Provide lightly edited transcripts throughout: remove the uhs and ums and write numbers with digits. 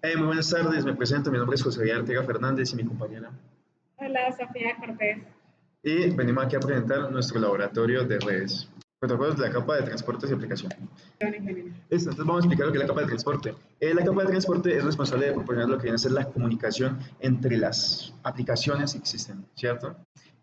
Muy buenas tardes, me presento, mi nombre es José Guillermo Ortega Fernández y mi compañera. Hola, Sofía Cortés. Y venimos aquí a presentar nuestro laboratorio de redes, protocolos de la capa de transportes y aplicación. Listo, entonces vamos a explicar lo que es la capa de transporte. La capa de transporte es responsable de proporcionar lo que viene a ser la comunicación entre las aplicaciones que existen, ¿cierto?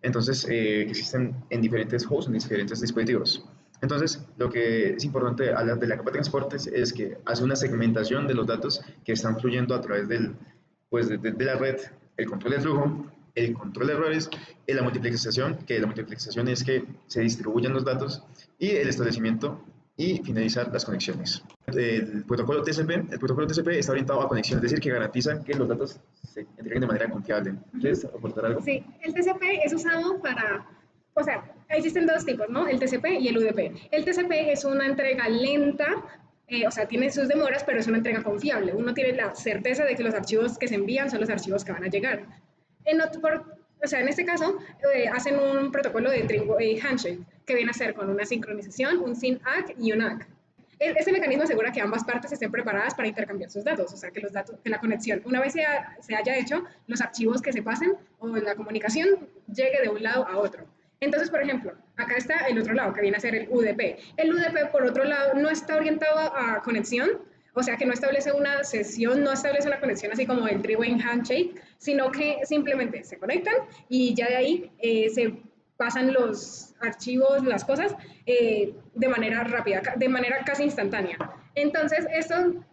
Entonces, existen en diferentes hosts, en diferentes dispositivos. Entonces, lo que es importante hablar de la capa de transportes es que hace una segmentación de los datos que están fluyendo a través de la red, el control de flujo, el control de errores, y la multiplicación, que la multiplicación es que se distribuyan los datos, y el establecimiento y finalizar las conexiones. El protocolo TCP está orientado a conexión, es decir, que garantiza que los datos se entreguen de manera confiable. ¿Quieres aportar algo? Sí, el TCP es usado para, o sea, existen dos tipos, ¿no? El TCP y el UDP. El TCP es una entrega lenta, o sea, tiene sus demoras, pero es una entrega confiable. Uno tiene la certeza de que los archivos que se envían son los archivos que van a llegar. O sea, en este caso, hacen un protocolo de three-way handshake, que viene a ser con una sincronización, un SYN-ACK y un ACK. Este mecanismo asegura que ambas partes estén preparadas para intercambiar sus datos, o sea, que los datos, que la conexión, una vez se haya hecho, los archivos que se pasen o la comunicación llegue de un lado a otro. Entonces, por ejemplo, acá está el otro lado, que viene a ser el UDP. El UDP, por otro lado, no está orientado a conexión, o sea, que no establece una sesión, no establece una conexión así como el three-way handshake, sino que simplemente se conectan y ya de ahí se pasan los archivos, las cosas, de manera rápida, de manera casi instantánea. Entonces, esto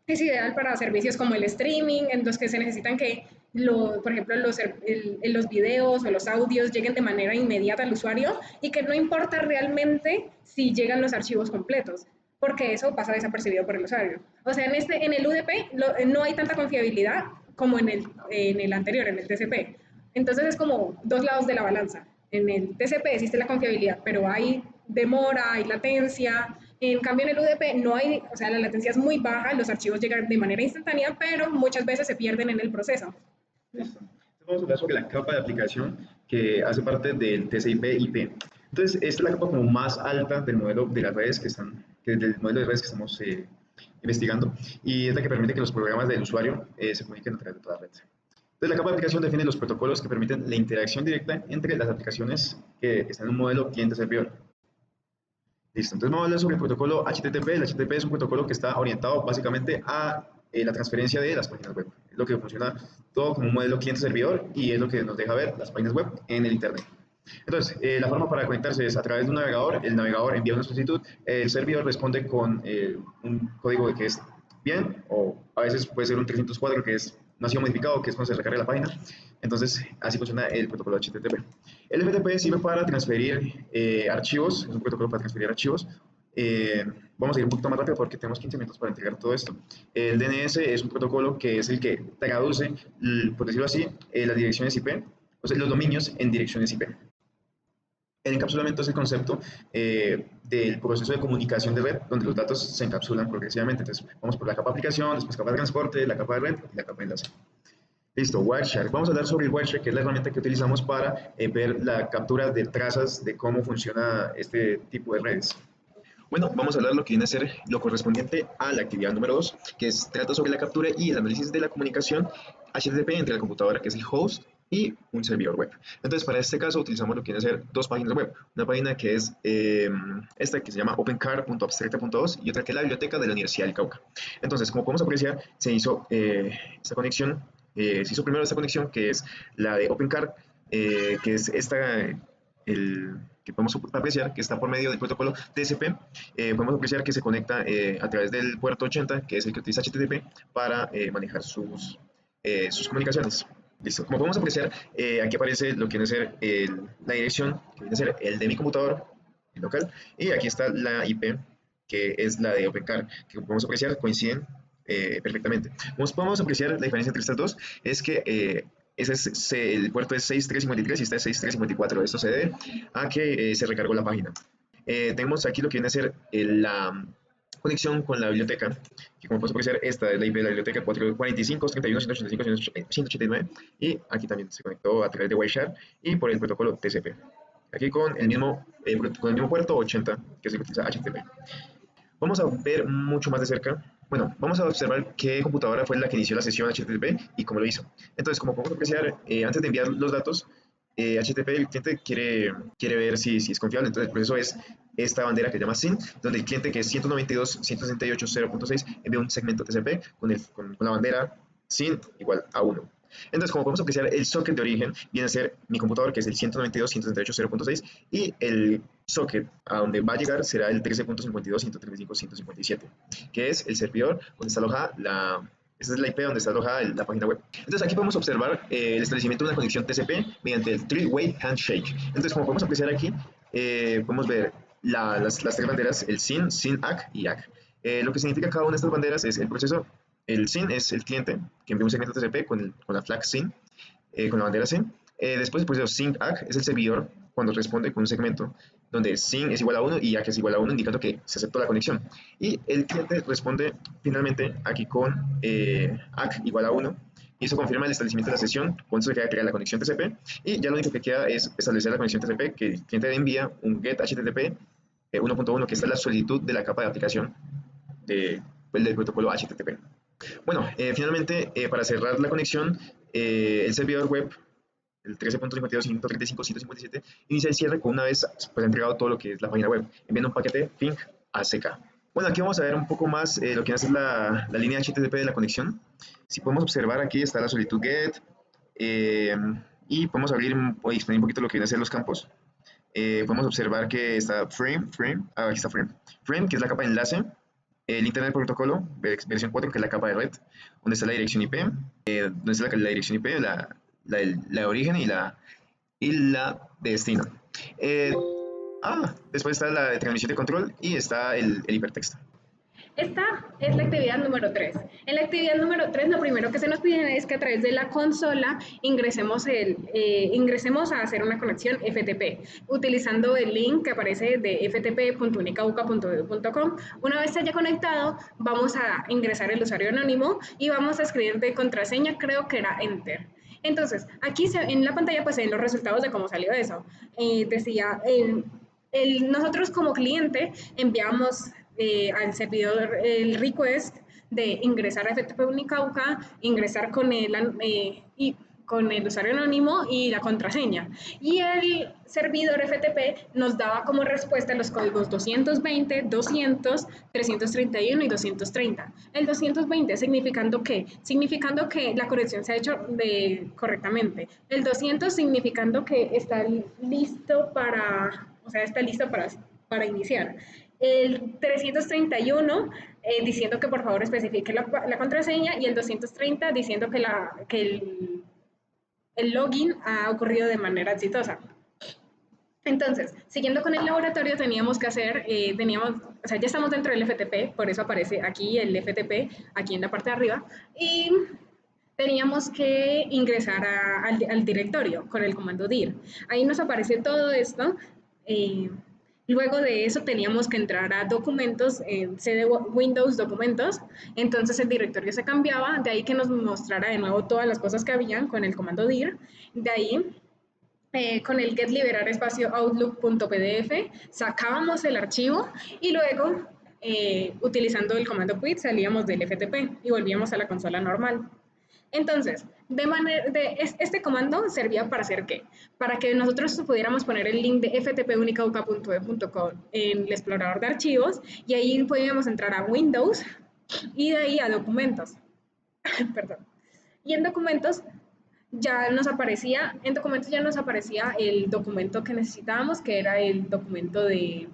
es ideal para servicios como el streaming, en los que se necesitan que, por ejemplo, los videos o los audios lleguen de manera inmediata al usuario y que no importa realmente si llegan los archivos completos, porque eso pasa desapercibido por el usuario. O sea, en el UDP no hay tanta confiabilidad como en el anterior, en el TCP. Entonces es como dos lados de la balanza. En el TCP existe la confiabilidad, pero hay demora, hay latencia. En cambio, en el UDP no hay, o sea, la latencia es muy baja, los archivos llegan de manera instantánea, pero muchas veces se pierden en el proceso. Listo. Vamos a hablar sobre la capa de aplicación que hace parte del TCP/IP. Entonces, esta es la capa como más alta del modelo de las redes del modelo de redes que estamos investigando, y es la que permite que los programas del usuario se comuniquen a través de toda la red. Entonces, la capa de aplicación define los protocolos que permiten la interacción directa entre las aplicaciones que están en un modelo cliente-servidor. Listo, entonces vamos a hablar sobre el protocolo HTTP. El HTTP es un protocolo que está orientado básicamente a la transferencia de las páginas web. Es lo que funciona todo como un modelo cliente-servidor y es lo que nos deja ver las páginas web en el Internet. Entonces, la forma para conectarse es a través de un navegador. El navegador envía una solicitud, el servidor responde con un código que es bien, o a veces puede ser un 304 que no ha sido modificado, que es cuando se recarga la página. Entonces, así funciona el protocolo HTTP. El FTP sirve para transferir archivos, es un protocolo para transferir archivos. Eh, Vamos a ir un poquito más rápido porque tenemos 15 minutos para entregar todo esto. El DNS es un protocolo que es el que traduce, por decirlo así, las direcciones IP, o sea, los dominios en direcciones IP. El encapsulamiento es el concepto del proceso de comunicación de red, donde los datos se encapsulan progresivamente. Entonces, vamos por la capa de aplicación, después capa de transporte, la capa de red y la capa de enlace. Listo, Wireshark. Vamos a hablar sobre el Wireshark, que es la herramienta que utilizamos para ver la captura de trazas de cómo funciona este tipo de redes. Bueno, vamos a hablar lo que viene a ser lo correspondiente a la actividad número 2, trata sobre la captura y el análisis de la comunicación HTTP entre la computadora, que es el host, y un servidor web. Entonces, para este caso utilizamos lo que viene a ser dos páginas web. Una página que es esta, que se llama opencar.abstracta.os, y otra que es la biblioteca de la Universidad del Cauca. Entonces, como podemos apreciar, se hizo esta conexión, se hizo primero esta conexión, que es la de OpenCart, que es que podemos apreciar que está por medio del protocolo TCP. Podemos apreciar que se conecta a través del puerto 80, que es el que utiliza HTTP para manejar sus comunicaciones. Listo. Como podemos apreciar, aquí aparece lo que viene a ser la dirección, que viene a ser el de mi computador, el local, y aquí está la IP, que es la de OpenCart, que como podemos apreciar coinciden perfectamente. Como podemos apreciar, la diferencia entre estas dos es que el puerto es 6353 y este es 6354. Esto se debe a que se recargó la página. Tenemos aquí lo que viene a ser la conexión con la biblioteca, que como podemos apreciar, esta es la IP de la biblioteca 445.31.185.189, y aquí también se conectó a través de Wireshark y por el protocolo TCP. Aquí con el mismo puerto 80, que es el que utiliza HTTP. Vamos a ver mucho más de cerca Bueno, vamos a observar qué computadora fue la que inició la sesión HTTP y cómo lo hizo. Entonces, como podemos apreciar, antes de enviar los datos, HTTP, el cliente quiere ver si es confiable. Entonces, el proceso es esta bandera que se llama SYN, donde el cliente, que es 192.168.0.6, envía un segmento TCP con la bandera SYN igual a 1. Entonces, como podemos apreciar, el socket de origen viene a ser mi computador, que es el 192.168.0.6, y el socket a donde va a llegar será el 13.52.135.157, que es el servidor donde está alojada esa es la IP donde está alojada la página web. Entonces aquí podemos observar el establecimiento de una conexión TCP mediante el Three-Way Handshake. Entonces, como podemos apreciar aquí, podemos ver las tres banderas, el SYN, SYN-ACK y ACK. Lo que significa cada una de estas banderas es el proceso. El SYN es el cliente que envía un segmento TCP con la flag SYN, con la bandera SYN. Después el proceso SYN-ACK es el servidor cuando responde con un segmento donde SYN es igual a 1 y ACK es igual a 1, indicando que se aceptó la conexión. Y el cliente responde finalmente aquí con ACK igual a 1, y eso confirma el establecimiento de la sesión. Con eso se queda crear la conexión TCP, y ya lo único que queda es establecer la conexión TCP, que el cliente envía un GET HTTP 1.1, que está en la solicitud de la capa de aplicación del protocolo HTTP. Bueno, finalmente, para cerrar la conexión, el servidor web, el 13.52.135.157, inicia el cierre con una vez pues, entregado todo lo que es la página web, enviando un paquete ping ACK. Bueno, aquí vamos a ver un poco más lo que es la línea HTTP de la conexión. Si podemos observar, aquí está la solicitud GET, y podemos abrir o expandir un poquito lo que vienen a ser los campos. Podemos observar que está aquí está frame, que es la capa de enlace, el Internet Protocolo, versión 4, que es la capa de red, donde está la dirección IP, donde está la dirección IP, la de origen y la de destino. Después está la de transmisión de control y está el hipertexto. Esta es la actividad número 3. En la actividad número 3, lo primero que se nos pide es que a través de la consola ingresemos a hacer una conexión FTP, utilizando el link que aparece de ftp.unicauca.edu.com. Una vez se haya conectado, vamos a ingresar el usuario anónimo y vamos a escribir de contraseña, creo que era Enter. Entonces, aquí en la pantalla pues se ven los resultados de cómo salió eso. Decía, nosotros como cliente enviamos al servidor el request de ingresar a FTP Unicauca, ingresar con con el usuario anónimo y la contraseña. Y el servidor FTP nos daba como respuesta los códigos 220, 200, 331 y 230. El 220 significando que la conexión se ha hecho correctamente. El 200 significando que está listo para iniciar. El 331 diciendo que por favor especifique la contraseña, y el 230 diciendo que el login ha ocurrido de manera exitosa. Entonces, siguiendo con el laboratorio, teníamos que hacer, ya estamos dentro del FTP, por eso aparece aquí el FTP, aquí en la parte de arriba, y teníamos que ingresar al directorio con el comando dir. Ahí nos aparece todo esto. Luego de eso teníamos que entrar a documentos, CD Windows documentos, entonces el directorio se cambiaba, de ahí que nos mostrara de nuevo todas las cosas que habían con el comando dir, de ahí con el get liberar espacio outlook.pdf sacábamos el archivo y luego utilizando el comando quit salíamos del FTP y volvíamos a la consola normal. Entonces, este comando servía para hacer ¿qué? Para que nosotros pudiéramos poner el link de ftpunicauca.edu.com en el explorador de archivos y ahí podíamos entrar a Windows y de ahí a documentos. Perdón. Y en documentos ya nos aparecía el documento que necesitábamos, que era el documento de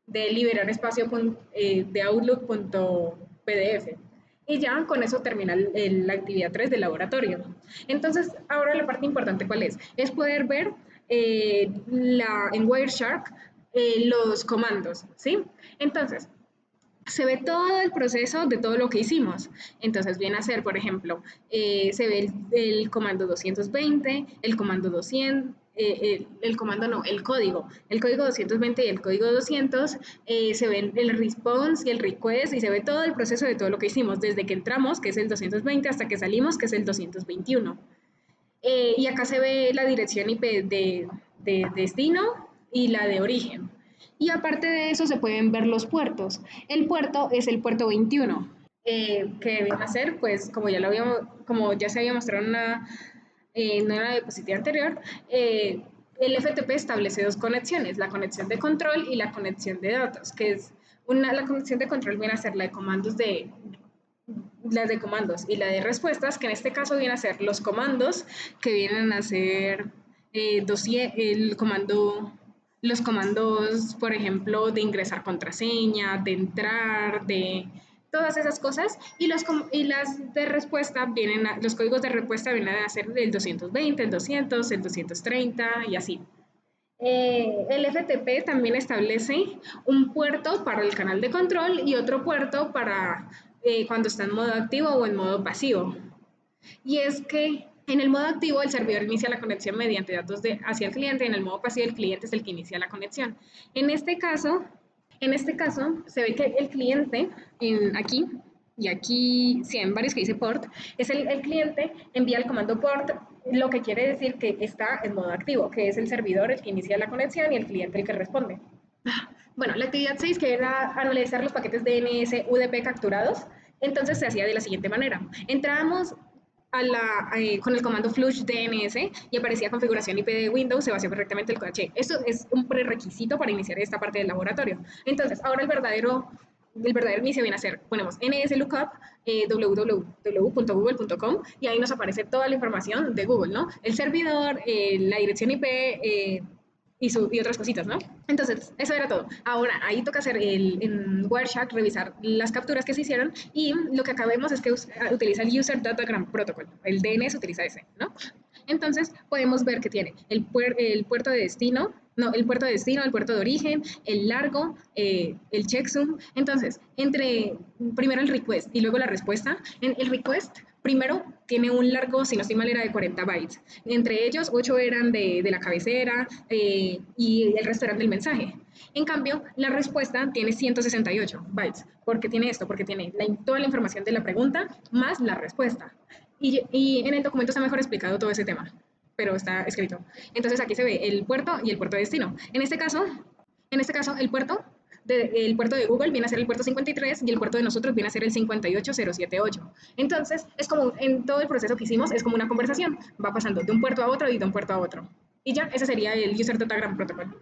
liberar espacio de outlook.pdf. Y ya con eso termina la actividad 3 del laboratorio. Entonces, ahora la parte importante, ¿cuál es? Es poder ver en Wireshark los comandos, ¿sí? Entonces, se ve todo el proceso de todo lo que hicimos. Entonces viene a ser, por ejemplo, se ve el comando 220, el comando 200, el código 220 y el código 200, se ve el response y el request y se ve todo el proceso de todo lo que hicimos, desde que entramos, que es el 220, hasta que salimos, que es el 221. Y acá se ve la dirección IP de destino y la de origen. Y aparte de eso se pueden ver los puertos. El puerto es el puerto 21. que deben hacer, pues como ya se había mostrado en una diapositiva anterior, el FTP establece dos conexiones, la conexión de control y la conexión de datos, que es la conexión de control viene a ser las de comandos y la de respuestas, que en este caso viene a ser los comandos que vienen a ser los comandos, por ejemplo, de ingresar contraseña, de entrar, de todas esas cosas, y las de respuesta los códigos de respuesta vienen a ser el 220, el 200, el 230 y así. El FTP también establece un puerto para el canal de control y otro puerto para cuando está en modo activo o en modo pasivo. Y es que en el modo activo el servidor inicia la conexión mediante datos hacia el cliente, y en el modo pasivo el cliente es el que inicia la conexión. En este caso, se ve que el cliente, aquí y aquí, sí, en varios que dice port, es el cliente envía el comando port, lo que quiere decir que está en modo activo, que es el servidor el que inicia la conexión y el cliente el que responde. Bueno, la actividad 6, que era analizar los paquetes DNS UDP capturados, entonces se hacía de la siguiente manera. Entrábamos con el comando flush DNS y aparecía configuración IP de Windows, se vació correctamente el caché. Esto es un prerequisito para iniciar esta parte del laboratorio. Entonces, ahora el verdadero inicio viene a ser, ponemos nslookup www.google.com y ahí nos aparece toda la información de Google, ¿no? El servidor, la dirección IP, y otras cositas, ¿no? Entonces, eso era todo. Ahora, ahí toca hacer en Wireshark, revisar las capturas que se hicieron y lo que acá vemos es que utiliza el User Datagram Protocol. El DNS utiliza ese, ¿no? Entonces, podemos ver que tiene el puerto de destino, no, el puerto de destino, el puerto de origen, el largo, el checksum. Entonces, primero el request y luego la respuesta. En el request, primero tiene un largo, si no estoy mal, era de 40 bytes. Entre ellos, 8 eran de la cabecera y el resto eran del mensaje. En cambio, la respuesta tiene 168 bytes. ¿Por qué tiene esto? Porque tiene toda la información de la pregunta más la respuesta. Y en el documento está mejor explicado todo ese tema, pero está escrito. Entonces aquí se ve el puerto y el puerto de destino. En este caso el puerto de Google viene a ser el puerto 53 y el puerto de nosotros viene a ser el 58078. Entonces, es como en todo el proceso que hicimos, es como una conversación. Va pasando de un puerto a otro y de un puerto a otro. Y ya, ese sería el User Datagram Protocol.